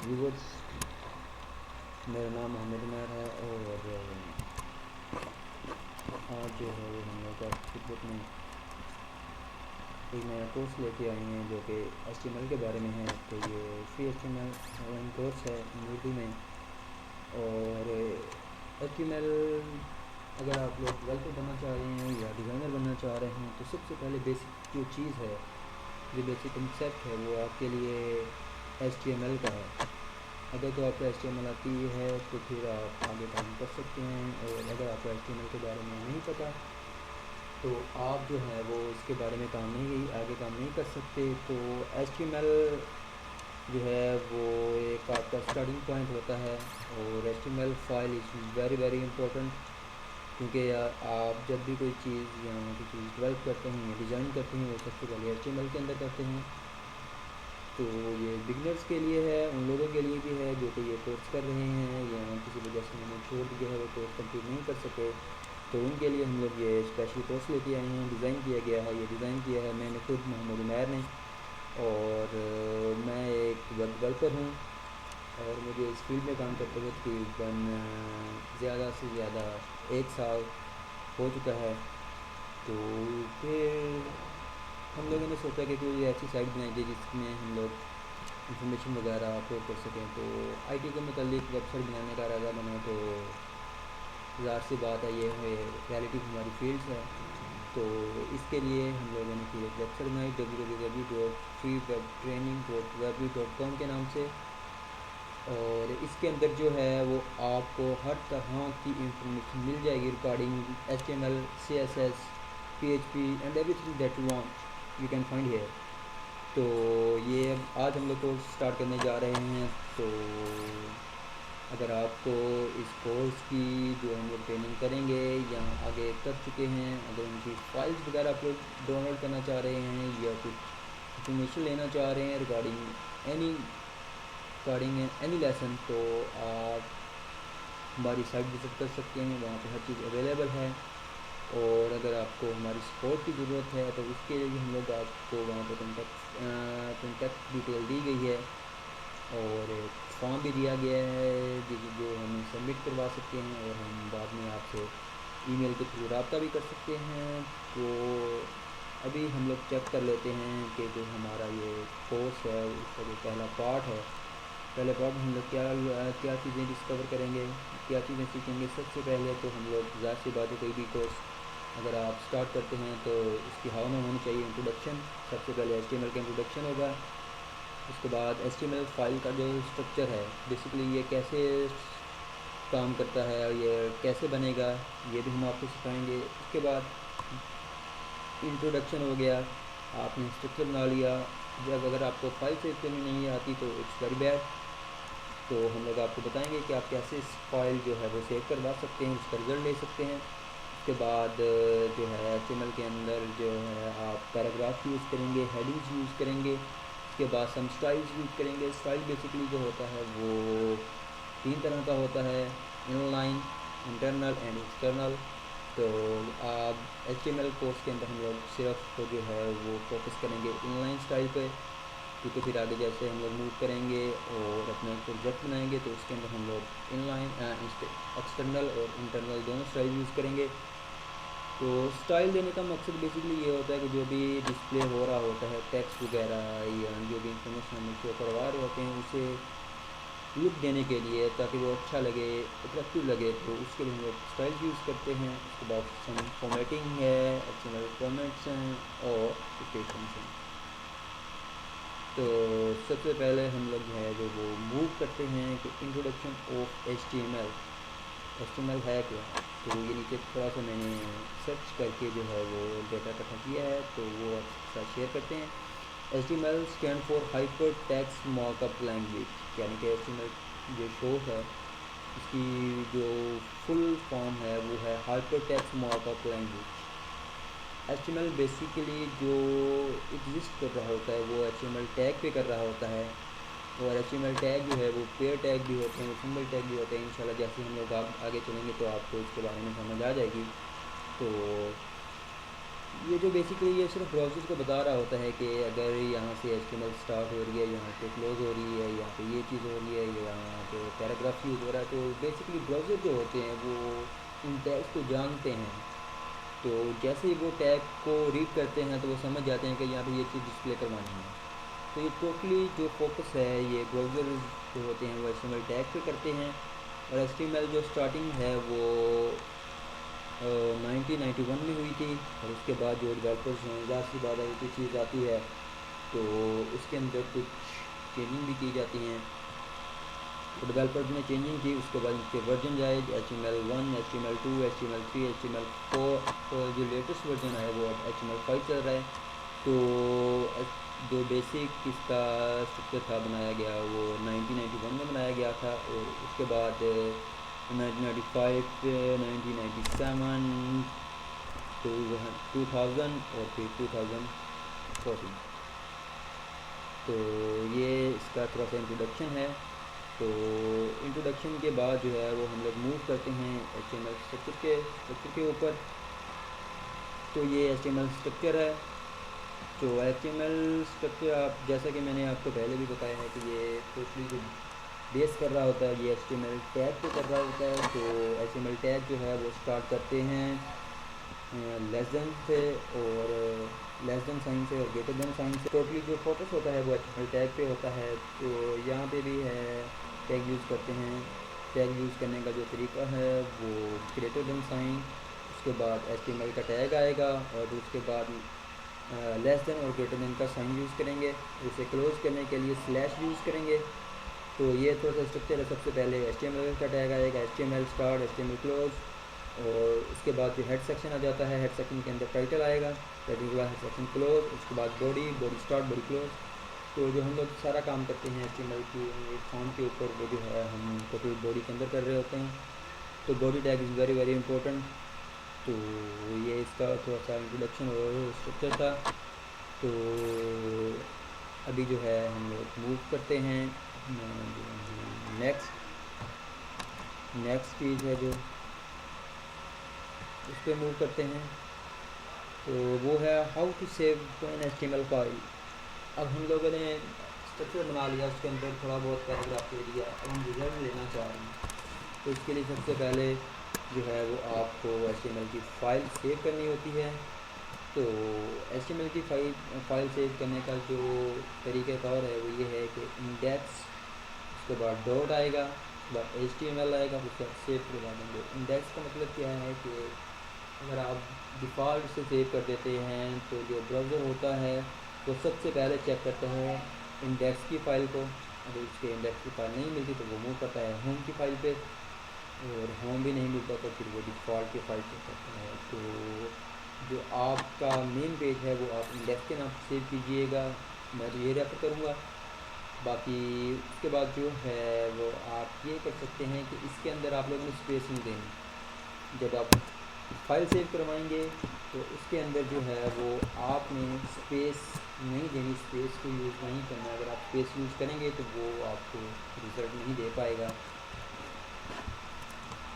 Viewers, मेरा नाम मोहम्मद उमर है और आज जो है वो हम लोग आपकी खिदमत में एक नया कोर्स लेके आए हैं जो कि HTML के बारे में है। तो ये फ्री HTML ऑनलाइन कोर्स है उर्दू में। और HTML अगर आप लोग डेवलपर बनना चाह रहे हैं या डिज़ाइनर बनना चाह रहे हैं तो सबसे पहले बेसिक जो चीज़ है, जो बेसिक कंसेप्ट है वो आपके लिए HTML का है। अगर तो आपको HTML आती है तो फिर आप आगे काम कर सकते हैं, और अगर आपको HTML के बारे में नहीं पता तो आप जो है वो इसके बारे में आगे काम नहीं कर सकते। तो HTML जो है वो एक आपका स्टार्टिंग पॉइंट होता है, और HTML file is very very important, क्योंकि आप जब भी कोई चीज़ या कोई चीज़ डेवलप करते हैं या डिज़ाइन करते हैं वो सबसे पहले HTML के अंदर करते हैं। तो ये बिगनर्स के लिए है, उन लोगों के लिए भी है जो कि ये कोर्स कर रहे हैं या किसी वजह से उन्होंने छोड़ दिया है, वो कोर्स कंप्लीट नहीं कर सके, तो उनके लिए हम लोग ये स्पेशल कोर्स लेके आए हैं। डिज़ाइन किया गया है, ये डिज़ाइन किया है मैंने खुद, मोहम्मद उमैर ने। और मैं एक वेब डेवलपर हूँ, और मुझे इस फील्ड में काम करते हुए तकरीबन ज़्यादा से ज़्यादा 1 साल हो चुका है। तो फिर हम लोगों ने सोचा कि कोई ऐसी साइट बनाई जाए जिसमें हम लोग इंफॉर्मेशन वगैरह अपलोड कर सकें। तो आईटी के मतलब वेबसाइट बनाने का इरादा बना, तो ज़ाहिर सी बात है ये रियलिटी हमारी फील्ड है। तो इसके लिए हम लोगों ने फिर एक वेबसाइट बनाई www.freewebtraining.webly.com के नाम से। और इसके अंदर जो है वो आपको हर तरह की इंफॉर्मेशन मिल जाएगी regarding HTML, CSS, PHP and everything that you want you can find here. तो ये अब आज हम लोग को स्टार्ट करने जा रहे हैं। तो अगर आपको इस कोर्स की जो हम लोग ट्रेनिंग करेंगे या आगे कर चुके हैं, अगर उनकी फाइल्स वगैरह अपलोड डाउनलोड करना चाह रहे हैं या कुछ इंफॉर्मेशन लेना चाह रहे हैं रिगार्डिंग एनी लेसन, तो आप हमारी साइट विज़िट कर सकते हैं, वहाँ पे हर चीज़ अवेलेबल है। और अगर आपको हमारी सपोर्ट की ज़रूरत है तो उसके लिए हम लोग आपको वहाँ पर कॉन्टैक्ट डिटेल दी गई है, और एक फॉर्म भी दिया गया है जो हम सबमिट करवा सकते हैं, और हम बाद में आपसे ईमेल के थ्रू रब्ता भी कर सकते हैं। तो अभी हम लोग चेक कर लेते हैं कि जो हमारा ये कोर्स है उसका जो पहला पार्ट है, पहले पार्ट में हम लोग क्या चीज़ें डिस्कवर करेंगे, क्या चीज़ें सीखेंगे। सबसे पहले तो हम लोग ज़ाहिर सी बात है कोई भी कोर्स अगर आप स्टार्ट करते हैं तो इसकी हाउ में होनी चाहिए इंट्रोडक्शन। सबसे पहले HTML का इंट्रोडक्शन होगा। उसके बाद HTML फाइल का जो स्ट्रक्चर है, बेसिकली ये कैसे काम करता है और ये कैसे बनेगा, ये भी हम आपको सिखाएंगे। उसके बाद इंट्रोडक्शन हो गया, आपने स्ट्रक्चर बना लिया। जब अगर आपको फाइल सेव करनी नहीं आती तो इट्स वेरी बैड, तो हम लोग आपको बताएंगे कि आप कैसे इस फाइल जो है वो सेव करवा सकते हैं, उसका रिज़ल्ट ले सकते हैं। उसके बाद जो है HTML के अंदर जो है आप पैराग्राफ यूज़ करेंगे, हेडिंग्स यूज़ करेंगे। उसके बाद हम स्टाइल्स यूज़ करेंगे। स्टाइल बेसिकली जो होता है वो 3 तरह का होता है, इनलाइन, इंटरनल एंड एक्सटर्नल। तो आप HTML कोर्स के अंदर हम लोग सिर्फ तो जो है वो फोकस करेंगे इनलाइन स्टाइल पे, क्योंकि फिर आगे जैसे हम लोग मूव करेंगे और अपना एक प्रोजेक्ट बनाएंगे तो उसके अंदर हम लोग इनलाइन एक्सटर्नल और इंटरनल दोनों स्टाइल यूज़ करेंगे। तो स्टाइल देने का मकसद बेसिकली ये होता है कि जो भी डिस्प्ले हो रहा होता है, टेक्स्ट वगैरह या जो भी इंफॉर्मेशन हम उसको करवा रहे होते हैं, उसे लुक देने के लिए, ताकि वो अच्छा लगे, अट्रैक्टिव लगे, तो उसके लिए हम लोग स्टाइल यूज़ करते हैं। उसके बाद सम फॉर्मेटिंग है, HTML फॉर्मेट्स हैं और एप्लीकेशंस हैं। तो सबसे पहले हम लोग जो है जो वो मूव करते हैं कि इंट्रोडक्शन ऑफ HTML है क्या। तो ये नीचे थोड़ा सा मैंने सर्च करके जो है वो डेटा इकट्ठा किया है, तो वो आपके साथ शेयर करते हैं। HTML stand for hyper text markup language, यानी कि HTML जो शो है इसकी जो फुल फॉर्म है वो है hyper text markup language. HTML basically जो एग्जिस्ट कर रहा होता है वो HTML टैग पे कर रहा होता है, और HTML टैग जो है वो पेयर टैग भी होते हैं, वो सिंगल टैग भी होते हैं। इंशाल्लाह जैसे हम लोग आगे चलेंगे तो आपको इसके बारे में समझ आ जाएगी। तो ये जो बेसिकली ये सिर्फ ब्राउज़र को बता रहा होता है कि अगर यहाँ से HTML स्टार्ट हो रही है, यहाँ पे क्लोज़ हो रही है, यहाँ पे ये चीज़ हो रही है, पैराग्राफ यूज़ हो रहा है। तो बेसिकली ब्राउज़र जो होते हैं वो इन टैग्स को जानते हैं, तो जैसे ही वो टैग को रीड करते हैं तो वो समझ जाते हैं कि यहाँ पे ये चीज़ डिस्प्ले करवानी है। तो ये टोटली जो फोकस है ये ब्राउज़र जो होते हैं वो HTML टैग पे करते हैं। और HTML जो स्टार्टिंग है वो 1991 में हुई थी, और उसके बाद जो डेवलपर्स हैं, ज़ाहिर सी बात है कोई चीज़ आती है तो उसके अंदर कुछ चेंजिंग भी की जाती हैं। तो डेवलपर्स ने चेंजिंग की, उसके बाद इसके वर्जन आए HTML1, HTML2, HTML3, HTML4, तो जो लेटेस्ट वर्जन है वो अब HTML5 चल रहा है। तो जो बेसिक इसका स्ट्रक्चर था बनाया गया वो 1991 में बनाया गया था, और उसके बाद 1995, 1997, 2000 और फिर 2014। तो ये इसका थोड़ा सा इंट्रोडक्शन है। तो इंट्रोडक्शन के बाद जो है वो हम लोग मूव करते हैं HTML स्ट्रक्चर के ऊपर। तो ये HTML स्ट्रक्चर है। तो HTML स्ट्रक्चर आप जैसा कि मैंने आपको पहले भी बताया है कि ये टोटली जो बेस कर रहा होता है ये HTML टैग पे कर रहा होता है। तो HTML टैग जो है वो स्टार्ट करते हैं लेस देन से, और लेस देन साइन से और ग्रेटर देन साइन से। टोटली जो फोकस होता है वो HTML टैग पे होता है। तो यहाँ पे भी है टैग यूज़ करते हैं। टैग यूज़ करने का जो तरीका है वो ग्रेटर देन साइन, उसके बाद HTML का टैग आएगा, और उसके बाद लेस देन और ग्रेटर देन का साइन यूज़ करेंगे। उसे क्लोज़ करने के लिए स्लैश यूज़ करेंगे। तो ये थोड़ा सा स्ट्रक्चर है। सबसे पहले HTML का टैग आएगा, HTML स्टार्ट, HTML क्लोज, और उसके बाद जो हेड सेक्शन आ जाता है, हेड सेक्शन के अंदर टाइटल आएगा, टाइटल के बाद हेड सेक्शन क्लोज, उसके बाद body, body start, body close. तो जो हम लोग सारा काम करते हैं HTML की फॉर्म के ऊपर वो जो है हम टोटल बॉडी के अंदर कर रहे होते हैं। तो body tag is very very important. तो ये इसका थोड़ा सा इंट्रोडक्शन और स्ट्रक्चर था। तो अभी जो है हम लोग मूव करते हैं नेक्स्ट चीज़ है जो उस पर मूव करते हैं। तो वो है how to save an HTML file. अब हम लोगों ने स्ट्रक्चर बना लिया, उसके अंदर थोड़ा बहुत पैराग्राफ दे दिया, अब हम रिजल्ट लेना चाह रहे हैं। तो इसके लिए सबसे पहले जो है वो आपको HTML की फ़ाइल सेव करनी होती है। तो HTML की फ़ाइल सेव करने का जो तरीक़ाकार है वो ये है कि इंडेक्स, उसके बाद डॉट आएगा, उसके बाद HTML आएगा, उसके बाद सेव करवा देंगे। इंडेक्स का मतलब क्या है कि अगर आप डिफ़ॉल्ट से सेव कर देते हैं तो जो ब्राउज़र होता है वो सबसे पहले चेक करता है इंडेक्स की फ़ाइल को। अगर उसके इंडेक्स की फ़ाइल नहीं मिलती तो वो मूव करता है होम की फ़ाइल पे, और होम भी नहीं मिलता तो फिर वो डिफ़ॉल्ट की फ़ाइल चेक करता है। तो जो आपका मेन पेज है वो आप इंडेक्स के नाम से सेव कीजिएगा, मैं तो ये रेफ़र करूँगा। बाकी उसके बाद जो है वो आप ये कर सकते हैं कि इसके अंदर आप लोगों ने स्पेस नहीं देनी। जब आप फाइल सेव करवाएंगे तो उसके अंदर जो है वो आपने स्पेस नहीं देनी, स्पेस को यूज़ नहीं करना। अगर आप स्पेस यूज़ करेंगे तो वो आपको रिज़ल्ट नहीं दे पाएगा।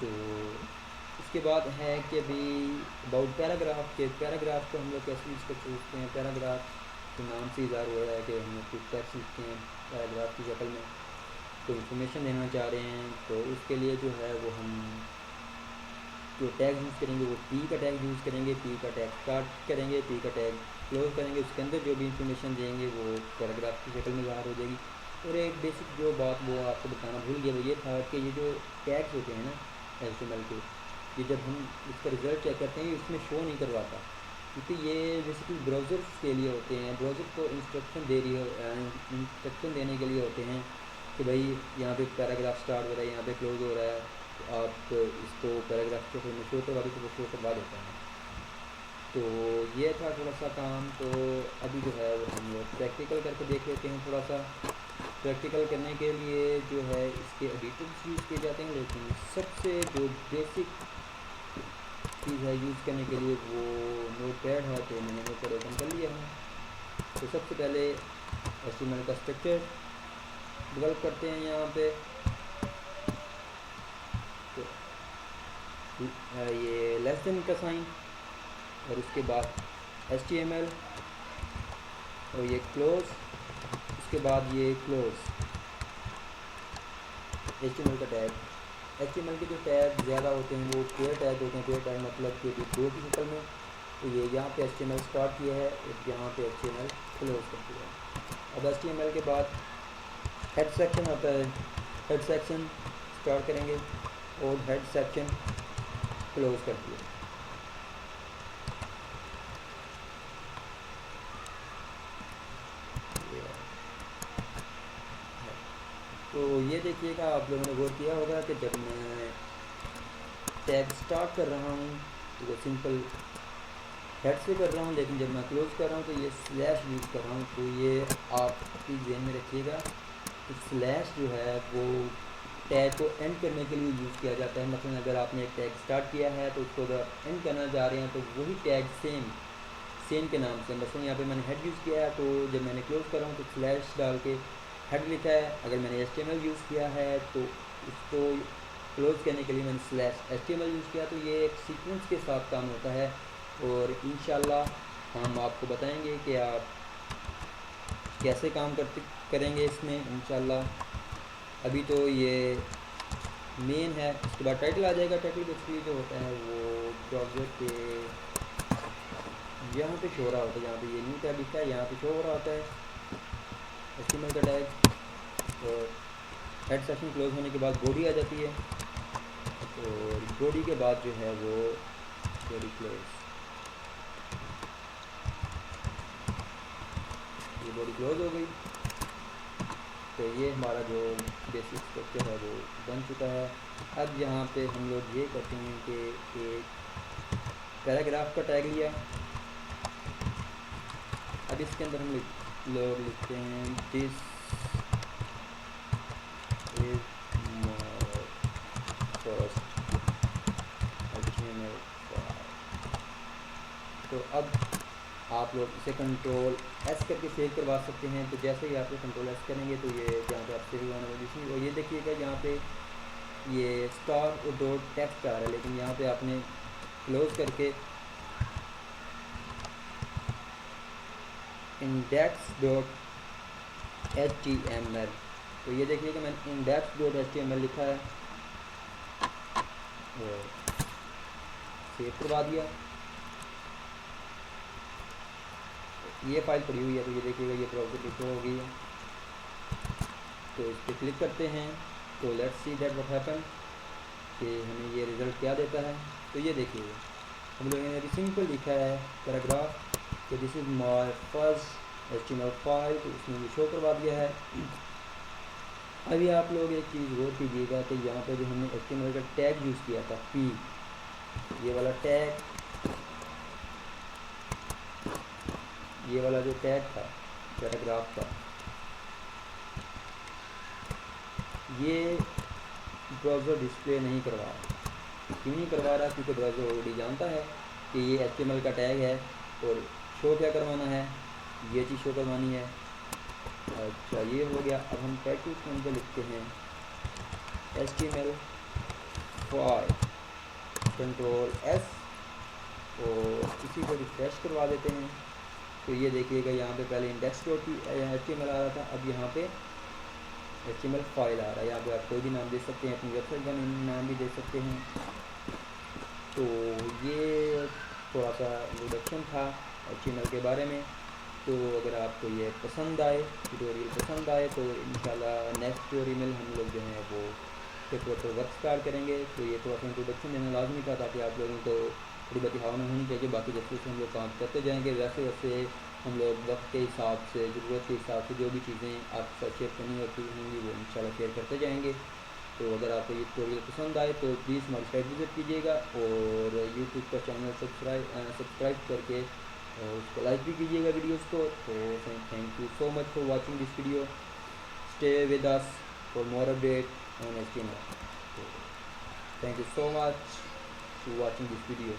तो इसके बाद है कि अभी अबाउट पैराग्राफ को हम लोग कैसे यूज़ कर सकते हैं। पैराग्राफ के नाम से इज़हार हो रहा है कि हम लोग कुछ टेक्स्ट लिखते हैं पैराग्राफ की शक्ल में, तो इन्फॉर्मेशन देना चाह रहे हैं। तो उसके लिए जो है वो हम जो टैग यूज़ करेंगे वो P का टैग यूज़ करेंगे, P का टैग स्टार्ट करेंगे, P का टैग क्लोज करेंगे। उसके अंदर जो भी इंफॉर्मेशन देंगे वो पैराग्राफ की शक्ल में ज़ाहिर हो जाएगी। और एक बेसिक जो बात वो आपको बताना भूल गया वो ये था कि ये जो टैग्स होते हैं ना HTML के, ये जब हम इसका रिज़ल्ट चेक करते हैं इसमें शो नहीं करवाता, क्योंकि ये बेसिकली ब्राउज़र्स के लिए होते हैं। ब्राउज़र को इंस्ट्रक्शन देने के लिए होते हैं कि भाई यहाँ पे पैराग्राफ स्टार्ट हो रहा है, यहाँ पे क्लोज हो रहा है, तो आप इसको पैराग्राफ के में शो करवा दें तो वो शो करवा देता है। तो ये था थोड़ा सा काम। तो अभी जो है वो हम लोग प्रैक्टिकल करके देख लेते हैं। थोड़ा सा प्रैक्टिकल करने के लिए जो है इसके एडिटर्स यूज़ किए जाते हैं, लेकिन सबसे जो बेसिक चीज़ है यूज़ करने के लिए वो नोटपैड है। तो मैंने नोटपैड ओपन कर लिया है। तो सबसे पहले HTML का स्ट्रक्चर डेवलप करते हैं यहाँ पे। तो ये लेस देन का साइन, और उसके बाद HTML, और ये क्लोज, उसके बाद ये क्लोज। HTML का टैग, HTML के जो टैग ज़्यादा होते हैं वो पेयर टैग होते हैं। पेयर टैग मतलब कि दो की शक्ल में। तो ये यहाँ पे HTML स्टार्ट किया है और यहाँ पे HTML क्लोज कर दिया है। अब HTML के बाद हेड सेक्शन आता है, हेड सेक्शन स्टार्ट करेंगे और हेड सेक्शन क्लोज कर दिया। तो ये देखिएगा, आप लोगों ने गौर किया होगा कि जब मैं टैग स्टार्ट कर रहा हूँ तो वो सिंपल हेड से कर रहा हूँ, लेकिन जब मैं क्लोज कर रहा हूँ तो ये स्लैश यूज़ कर रहा हूँ। तो ये आप अपनी ध्यान में रखिएगा कि स्लैश जो है वो टैग को एंड करने के लिए यूज़ किया जाता है। मतलब अगर आपने एक टैग स्टार्ट किया है तो उसको अगर एंड करना चाह रहे हैं तो वही टैग सेम के नाम से, मतलब यहाँ पे मैंने हेड यूज़ किया है तो जब मैंने क्लोज कर रहा हूँ तो स्लैश डाल के हेड लिखा है। अगर मैंने HTML यूज़ किया है तो उसको क्लोज करने के लिए मैंने स्लैश HTML यूज़ किया। तो ये एक सीक्वेंस के साथ काम होता है और इंशाल्लाह हम आपको बताएंगे कि आप कैसे काम करेंगे इसमें इंशाल्लाह। अभी तो ये मेन है, उसके बाद टाइटल आ जाएगा। टाइटल बेसिकली जो होता है वो ब्राउज़र के यहाँ पे शो हो रहा होता है, यहाँ पे ये न्यू टैब लिखा है, यहाँ पे शो हो रहा होता है HTML का टैग। और हेड सेक्शन क्लोज होने के बाद बॉडी आ जाती है और बॉडी के बाद जो है वो बॉडी क्लोज, ये बॉडी क्लोज हो गई। तो ये हमारा जो बेसिक स्ट्रक्चर है वो बन चुका है। अब यहाँ पे हम लोग ये करते हैं कि एक पैराग्राफ का टैग लिया। अब इसके अंदर हम लोग लिखते हैं this is my first HTML file. तो अब आप लोग इसे कंट्रोल S करके सेव करवा सकते हैं। तो जैसे ही आप लोग कंट्रोल S करेंगे तो ये जहाँ पे आप सेव होने वाली, और ये देखिएगा यहाँ पे ये स्टार और डॉट टेक्स्ट आ रहा है, लेकिन यहाँ पे आपने क्लोज करके index.html, तो ये देखिएगा मैंने index.html लिखा है और सेव करवा दिया। ये फाइल पड़ी हुई है तो ये देखिएगा ये ब्राउज़र पे शो हो गई है। तो इस पर क्लिक करते हैं तो let's see that what happen, कि हमें ये रिज़ल्ट क्या देता है। तो ये देखिए हम लोगों ने सिंपल लिखा है पैराग्राफ कि this is my first HTML file, तो उसने ये शो करवा दिया है। अभी आप लोग एक चीज़ गौर कीजिएगा कि यहाँ पे जो हमने HTML का टैग यूज़ किया था P, ये वाला टैग, ये वाला जो टैग था पैराग्राफ का, ये ब्राउज़र डिस्प्ले नहीं करवा रहा। क्यों नहीं करवा रहा? क्योंकि ब्राउज़र ऑलरेडी जानता है कि ये HTML का टैग है और शो क्या करवाना है, ये चीज़ शो करवानी है। अच्छा ये हो गया। अब हम टाइटल के अंदर लिखते हैं HTML5, कंट्रोल S और इसी को रिफ्रेश करवा देते हैं। तो ये देखिएगा यहाँ पे पहले index.html आ रहा था, अब यहाँ पे HTML फाइल आ रहा है। यहाँ पे आप कोई भी नाम दे सकते हैं, अपनी वेबसाइट का नाम भी दे सकते हैं। तो ये थोड़ा सा इंट्रोडक्शन था HTML के बारे में। तो अगर आपको ये पसंद आए, ट्यूटोरियल पसंद आए, तो इंशाल्लाह नेक्स्ट ट्यूटोरियल हम लोग जो हैं वो के ऊपर वर्क स्टार्ट करेंगे। तो ये थोड़ा सा इंट्रोडक्शन देना लाजमी था ताकि आप लोगों को थोड़ी बहुत भावना होनी चाहिए। बाकी जैसे जैसे हम लोग काम करते जाएंगे वैसे वैसे हम लोग वक्त के हिसाब से, ज़रूरत के हिसाब से जो भी चीज़ें आपके साथ शेयर करनी होती होंगी वो इंशाल्लाह शेयर करते जाएंगे। तो अगर आपको ये ट्यूटोरियल पसंद आए तो प्लीज़ हमारी साइट विज़िट कीजिएगा और यूट्यूब का चैनल सब्सक्राइब करके उसको लाइक भी कीजिएगा वीडियोस को। तो thank you so much for watching this video. Stay with us for more update on HTML। Thank you so much for watching this video.